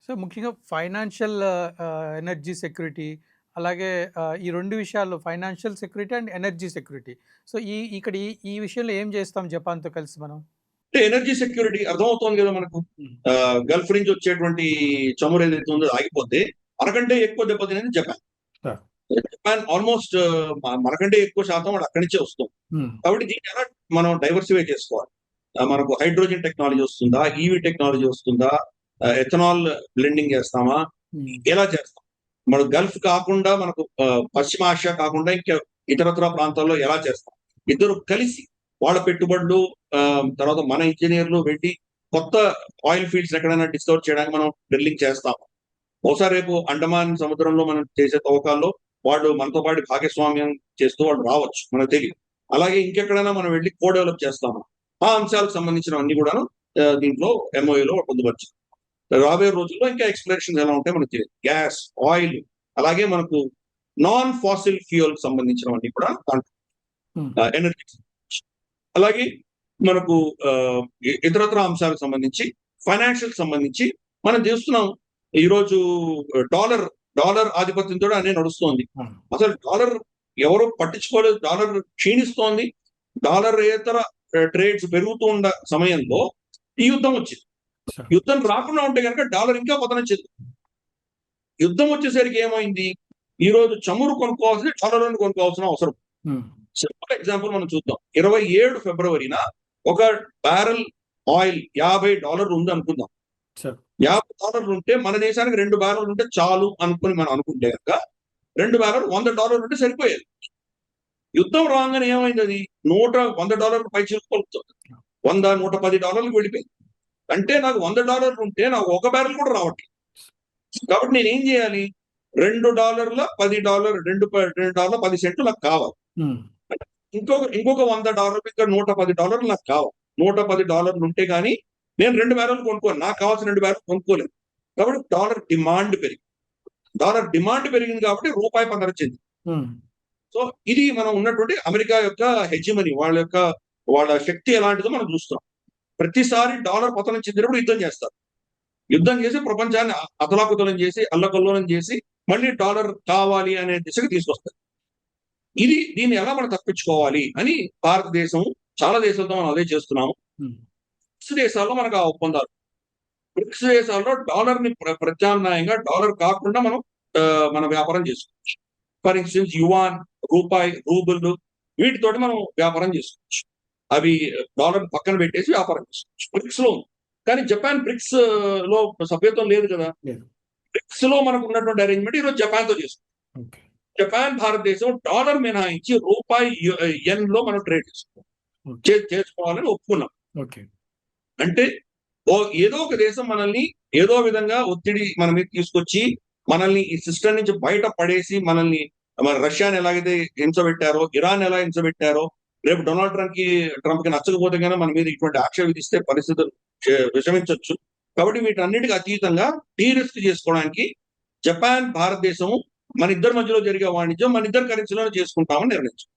So ముఖ్యంగా financial energy security, అలాగే ఈ 2 విషయాల్లో financial security and energy security. So ఇక్కడ ఈ విషయంలో ఏం చేస్తాం జపాన్‌తో కలిసి మనం? అంటే ఎనర్జీ సెక్యూరిటీ అర్థమవుతోంది కదా మనకు. గల్ఫ్ నుంచి వచ్చేటువంటి చమురు ఏదైతే ఉందో ఆగిపోతే మనకంటే ఎక్కువ దెబ్బతినేది జపాన్. జపాన్ ఆల్మోస్ట్ మనకంటే ఎక్కువ శాతం వాడు అక్కడి నుంచే వస్తుంది. కాబట్టి దీన్ని ఎలా మనం డైవర్సిఫై చేసుకోవాలి? మనకు హైడ్రోజన్ టెక్నాలజీ వస్తుందా, ఈవీ టెక్నాలజీ వస్తుందా, ఎథనాల్ బ్లెండింగ్ చేస్తామా, ఎలా చేస్తాం? మన గల్ఫ్ కాకుండా మనకు పశ్చిమ ఆసియా కాకుండా ఇంకా ఇతరత్ర ప్రాంతాల్లో ఎలా చేస్తాం? ఇద్దరు కలిసి వాళ్ళ పెట్టుబడులు, తర్వాత మన ఇంజనీర్లు వెళ్ళి కొత్త ఆయిల్ ఫీల్డ్స్ ఎక్కడైనా డిస్కవర్ చేయడానికి మనం డ్రిల్లింగ్ చేస్తాం. బహుశా రేపు అండమాన్ సముద్రంలో మనం చేసే తవ్వకాల్లో వాళ్ళు మనతో పాటు భాగస్వామ్యం చేస్తూ వాళ్ళు రావచ్చు, మనకు తెలియదు. అలాగే ఇంకెక్కడైనా మనం వెళ్ళి కో డెవలప్ చేస్తాము. ఆ అంశాలకు సంబంధించినవన్నీ కూడాను దీంట్లో ఎంఓఏలో పొందుపరచారు. రాబోయే రోజుల్లో ఇంకా ఎక్స్ప్లోరేషన్స్ ఎలా ఉంటాయి మనకు తెలియదు. గ్యాస్, ఆయిల్, అలాగే మనకు నాన్ ఫాసిల్ ఫ్యూయల్ సంబంధించినవన్నీ కూడా ఎనర్జీ, అలాగే మనకు ఇతరత్ర అంశాలకు సంబంధించి ఫైనాన్షియల్ సంబంధించి మనం చూస్తున్నాం. ఈరోజు డాలర్ ఆధిపత్యంతో అనే నడుస్తోంది. అసలు డాలర్ ఎవరు పట్టించుకోలేదు. డాలర్ క్షీణిస్తోంది. డాలర్ ఏతర ట్రేడ్స్ పెరుగుతూ ఉన్న సమయంలో ఈ యుద్ధం వచ్చింది. యుద్ధం రాకుండా ఉంటే కనుక డాలర్ ఇంకా పతనం చెందుతుంది. యుద్ధం వచ్చేసరికి ఏమైంది? ఈ రోజు చమురు కొనుక్కోవాల్సింది డాలర్లను కొనుక్కోవాల్సిన అవసరం. సింపుల్ ఎగ్జాంపుల్ మనం చూద్దాం. 27 ఫిబ్రవరిన ఒక బ్యారెల్ ఆయిల్ $50 ఉంది అనుకుందాం. $50 ఉంటే మన దేశానికి 2 బ్యారెల్ ఉంటే చాలు అనుకుని మనం అనుకుంటే కనుక 2 బ్యారెల్ $100 ఉంటే సరిపోయేది. యుద్ధం రాగానే ఏమైంది? అది $100 పై చిలుపుతుంది. $100-110 వెళ్ళిపోయింది. అంటే నాకు $100 ఉంటే నాకు ఒక బ్యారెల్ కూడా రావట్లేదు. కాబట్టి నేను ఏం చేయాలి? $2 $10 $2.10 నాకు కావాలి. ఇంకొక $100 ఇంకా $110 నాకు కావాలి. $110 ఉంటే కానీ నేను 2 బ్యారెల్ కొనుక్కోను. నాకు కావాల్సిన 2 బ్యారెల్ కొనుక్కోలేదు. కాబట్టి డాలర్ డిమాండ్ పెరిగింది కాబట్టి రూపాయి పతనం చెందింది. సో ఇది మనం ఉన్నటువంటి అమెరికా యొక్క హెజిమనీ, వాళ్ళ శక్తి ఎలాంటిదో మనం చూస్తున్నాం. ప్రతిసారి డాలర్ పతనం చెందినప్పుడు యుద్ధం చేస్తారు. యుద్ధం చేసి ప్రపంచాన్ని అతలాకుతలం చేసి అల్లకల్లోలం చేసి మళ్ళీ డాలర్ కావాలి అనే దిశకు తీసుకొస్తారు. దీన్ని ఎలా మనం తప్పించుకోవాలి అని భారతదేశం చాలా దేశాలతో మనం అదే చేస్తున్నాము. బ్రిక్స్ దేశాల్లో మనకు ఆ ఒప్పందాలు. బ్రిక్స్ దేశాల్లో డాలర్ ని ప్రత్యామ్నాయంగా డాలర్ కాకుండా మన వ్యాపారం చేసుకోవచ్చు. ఫర్ ఇన్స్టెన్స్ యువాన్, రూపాయి, రూబుల్, వీటితోటి మనం వ్యాపారం చేసుకోవచ్చు. అవి డాలర్ పక్కన పెట్టేసి వ్యాపారం చేసుకోవచ్చు. బ్రిక్స్ లో ఉంది. కానీ జపాన్ బ్రిక్స్ లో సభ్యత్వం లేదు కదా. బ్రిక్స్ లో మనకు ఉన్నటువంటి అరేంజ్మెంట్ ఈరోజు జపాన్ తో చేసుకుంటాం. జపాన్, భారతదేశం డాలర్ మినహాయించి రూపాయి, యెన్ లో మనం ట్రేడ్ చేసుకోవాలని ఒప్పుకున్నాం. అంటే ఏదో ఒక దేశం మనల్ని ఏదో విధంగా ఒత్తిడి మన మీద తీసుకొచ్చి మనల్ని ఈ సిస్టమ్ నుంచి బయట పడేసి మన రష్యాని ఎలాగైతే హింసపెట్టారో, ఇరాన్ ఎలా హింసపెట్టారో, రేపు డొనాల్డ్ ట్రంప్ కి నచ్చకపోతే కనుక మన మీద ఇటువంటి ఆక్షేపం విధిస్తే పరిస్థితులు విషమించవచ్చు. కాబట్టి వీటన్నిటికీ అతీతంగా డీరిస్క్ చేసుకోవడానికి జపాన్, భారతదేశం మన ఇద్దరి మధ్యలో జరిగే వాణిజ్యం మన ఇద్దరు కరెన్సీలోనే చేసుకుంటామని నిర్ణయించాం.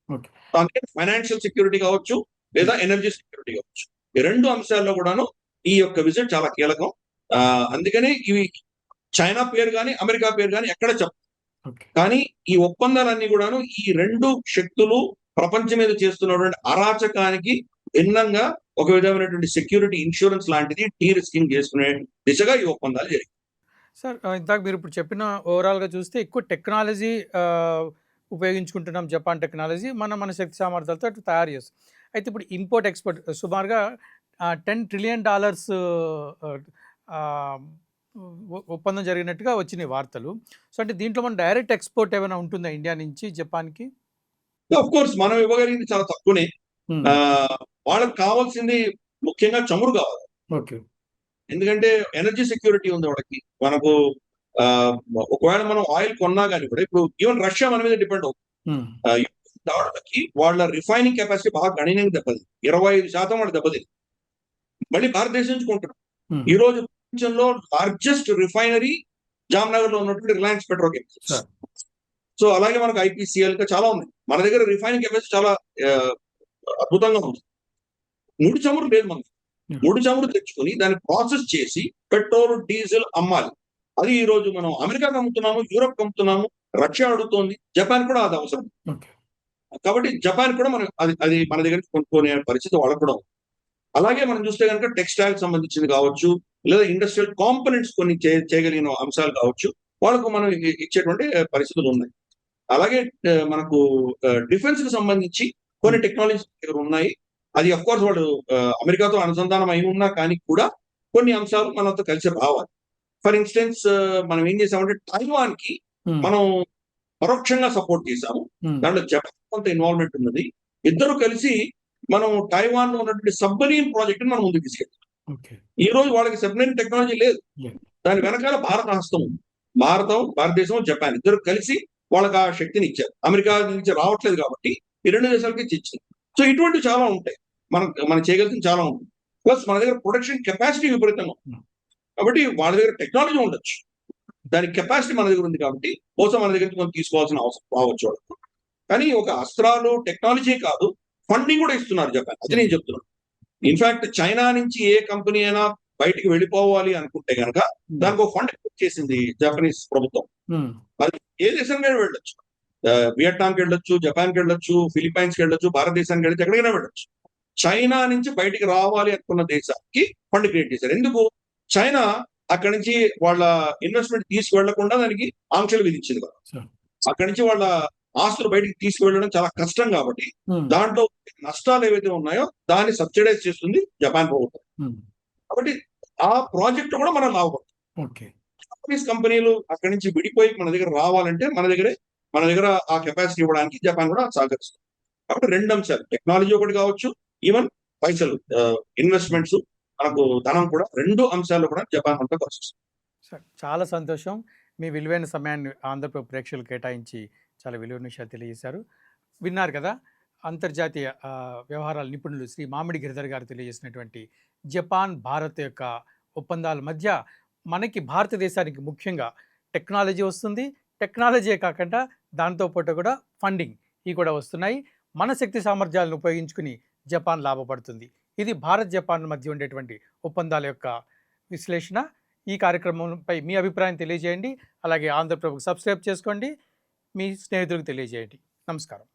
అందుకని ఫైనాన్షియల్ సెక్యూరిటీ కావచ్చు లేదా ఎనర్జీ సెక్యూరిటీ కావచ్చు, ఈ 2 అంశాల్లో కూడాను ఈ యొక్క విజిట్ చాలా కీలకం. అందుకనే ఇవి చైనా పేరు కానీ అమెరికా పేరు కానీ ఎక్కడ చెప్పు. కానీ ఈ ఒప్పందాలన్నీ కూడాను ఈ 2 శక్తులు ప్రపంచం మీద చేస్తున్నటువంటి అరాచకానికి భిన్నంగా ఒక విధమైనటువంటి సెక్యూరిటీ ఇన్సూరెన్స్ లాంటిది డీరిస్కింగ్ చేసుకునే దిశగా ఈ ఒప్పందాలు జరిగాయి. సార్, ఇందాక మీరు ఇప్పుడు చెప్పిన ఓవరాల్గా చూస్తే ఎక్కువ టెక్నాలజీ ఉపయోగించుకుంటున్నాం. జపాన్ టెక్నాలజీ మన శక్తి సామర్థ్యాలతో తయారు చేస్తాం. అయితే ఇప్పుడు ఇంపోర్ట్ ఎక్స్పోర్ట్ సుమారుగా $10 ట్రిలియన్ ఒప్పందం జరిగినట్టుగా వచ్చినాయి వార్తలు. సో అంటే దీంట్లో మన డైరెక్ట్ ఎక్స్పోర్ట్ ఏమైనా ఉంటుందా ఇండియా నుంచి జపాన్కి? ఆఫ్ కోర్స్ మనం ఇవ్వగలిగింది చాలా తక్కువనే. వాళ్ళకి కావాల్సింది ముఖ్యంగా చమురు కావాలి. ఎందుకంటే ఎనర్జీ సెక్యూరిటీ ఉంది వాళ్ళకి. మనకు ఒకవేళ మనం ఆయిల్ కొన్నా కానీ కూడా ఇప్పుడు ఈవెన్ రష్యా మన మీద డిపెండ్ అవుతుంది. దాడులకి వాళ్ళ రిఫైనింగ్ కెపాసిటీ బాగా గణనీయంగా దెబ్బతింది. 25% వాళ్ళు దెబ్బతింది. మళ్ళీ భారతదేశం నుంచి కొంటున్నాం. ఈ రోజు ప్రపంచంలో లార్జెస్ట్ రిఫైనరీ జామ్నగర్ లో ఉన్నటువంటి రిలయన్స్ పెట్రోకెమికల్స్. సో అలాగే మనకు ఐపీసీఎల్ చాలా ఉన్నాయి. మన దగ్గర రిఫైనింగ్ కెపాసిటీ చాలా అద్భుతంగా ఉంది. ముడి చమురు లేదు మనకి. ముడి చమురు తెచ్చుకొని దాన్ని ప్రాసెస్ చేసి పెట్రోల్, డీజిల్ అమ్మాలి. అది ఈ రోజు మనం అమెరికాకి అమ్ముతున్నాము, యూరోప్ అమ్ముతున్నాము, రష్యా అడుగుతోంది, జపాన్ కూడా అది అవసరం. కాబట్టి జపాన్ కూడా మనం అది మన దగ్గర నుంచి కొనుక్కునే పరిస్థితి వాళ్ళకు కూడా ఉంది. అలాగే మనం చూస్తే కనుక టెక్స్టైల్ సంబంధించింది కావచ్చు, లేదా ఇండస్ట్రియల్ కాంపోనెంట్స్ కొన్ని చేయగలిగిన అంశాలు కావచ్చు, వాళ్ళకు మనం ఇచ్చేటువంటి పరిస్థితులు ఉన్నాయి. అలాగే మనకు డిఫెన్స్ కి సంబంధించి కొన్ని టెక్నాలజీస్ దగ్గర ఉన్నాయి. అది అఫ్ కోర్స్ వాళ్ళు అమెరికాతో అనుసంధానం అయి ఉన్నా కానీ కూడా కొన్ని అంశాలు మనతో కలిసి రావాలి. ఫర్ ఇన్స్టెన్స్ మనం ఏం చేసామంటే తైవాన్ కి మనం పరోక్షంగా సపోర్ట్ చేశాము. దాంట్లో జపాన్ కొంత ఇన్వాల్వ్మెంట్ ఉన్నది. ఇద్దరు కలిసి మనం తైవాన్ లో ఉన్నటువంటి సబ్మరీన్ ప్రాజెక్ట్ మనం ముందుకు తీసుకెళ్ళాం. ఈ రోజు వాళ్ళకి సబ్మరీన్ టెక్నాలజీ లేదు. దాని వెనకాల భారత హస్తం ఉంది. భారతదేశం, జపాన్ ఇద్దరు కలిసి వాళ్ళకి ఆ శక్తిని ఇచ్చారు. అమెరికా నుంచి రావట్లేదు కాబట్టి ఈ రెండు దేశాలకి ఇచ్చింది. సో ఇటువంటివి చాలా ఉంటాయి. మనం చేయగలిగింది చాలా ఉంటుంది. ప్లస్ మన దగ్గర ప్రొడక్షన్ కెపాసిటీ విపరీతంగా ఉంది. కాబట్టి వాళ్ళ దగ్గర టెక్నాలజీ ఉండొచ్చు, దాని కెపాసిటీ మన దగ్గర ఉంది కాబట్టి బహుశా మన దగ్గర నుంచి మనం తీసుకోవాల్సిన అవసరం రావచ్చు వాళ్ళకు. కానీ ఒక అస్త్రాలు టెక్నాలజీ కాదు, ఫండింగ్ కూడా ఇస్తున్నారు జపాన్. అది నేను చెప్తున్నాను. ఇన్ఫాక్ట్ చైనా నుంచి ఏ కంపెనీ అయినా బయటికి వెళ్ళిపోవాలి అనుకుంటే కనుక దానికి ఒక ఫండ్ చేసింది జపనీస్ ప్రభుత్వం. అది ఏ దేశానికి వెళ్ళొచ్చు, వియట్నాంకి వెళ్ళొచ్చు, జపాన్కి వెళ్ళొచ్చు, ఫిలిప్పైన్స్కి వెళ్ళొచ్చు, భారతదేశానికి వెళ్ళొచ్చు, ఎక్కడికైనా వెళ్ళొచ్చు. చైనా నుంచి బయటికి రావాలి అనుకున్న దేశానికి ఫండ్ క్రియేట్ చేశారు. ఎందుకు? చైనా అక్కడి నుంచి వాళ్ళ ఇన్వెస్ట్మెంట్ తీసుకువెళ్లకుండా దానికి ఆంక్షలు విధించింది కదా. అక్కడి నుంచి వాళ్ళ ఆస్తులు బయటికి తీసుకువెళ్ళడం చాలా కష్టం కాబట్టి దాంట్లో నష్టాలు ఏవైతే ఉన్నాయో దాన్ని సబ్సిడైజ్ చేస్తుంది జపాన్ ప్రభుత్వం. కాబట్టి ఆ ప్రాజెక్ట్ కూడా మనం లాభపడుతుంది. జపనీస్ కంపెనీలు అక్కడి నుంచి విడిపోయి మన దగ్గర రావాలంటే మన దగ్గర ఆ కెపాసిటీ ఇవ్వడానికి జపాన్ కూడా సహకరిస్తుంది. కాబట్టి రెండు అంశాలు, టెక్నాలజీ ఒకటి కావచ్చు, ఈవెన్ పైసలు ఇన్వెస్ట్మెంట్స్, మనకు ధనం కూడా, రెండు అంశాలు కూడా జపాన్ అంతా వస్తుంది. చాలా సంతోషం. మీ విలువైన సమయాన్ని ఆంధ్రప్రదేశ్ ప్రేక్షకులు కేటాయించి చాలా విలువైన విషయాలు తెలియజేశారు. విన్నారు కదా, అంతర్జాతీయ వ్యవహారాల నిపుణులు శ్రీ మామిడి గిరిధర్ గారు తెలియజేసినటువంటి జపాన్, భారత్ యొక్క ఒప్పందాల మధ్య మనకి భారతదేశానికి ముఖ్యంగా టెక్నాలజీ వస్తుంది. టెక్నాలజీయే కాకుండా దాంతోపాటు కూడా ఫండింగ్ ఇవి కూడా వస్తున్నాయి. మన శక్తి సామర్థ్యాలను ఉపయోగించుకుని జపాన్ లాభపడుతుంది. ఇది భారత్, జపాన్ మధ్య ఉండేటువంటి ఒప్పందాల యొక్క విశ్లేషణ. ఈ కార్యక్రమంపై మీ అభిప్రాయం తెలియజేయండి. అలాగే ఆంధ్రప్రభకు సబ్స్క్రైబ్ చేసుకోండి, మీ స్నేహితులకు తెలియజేయండి. నమస్కారం.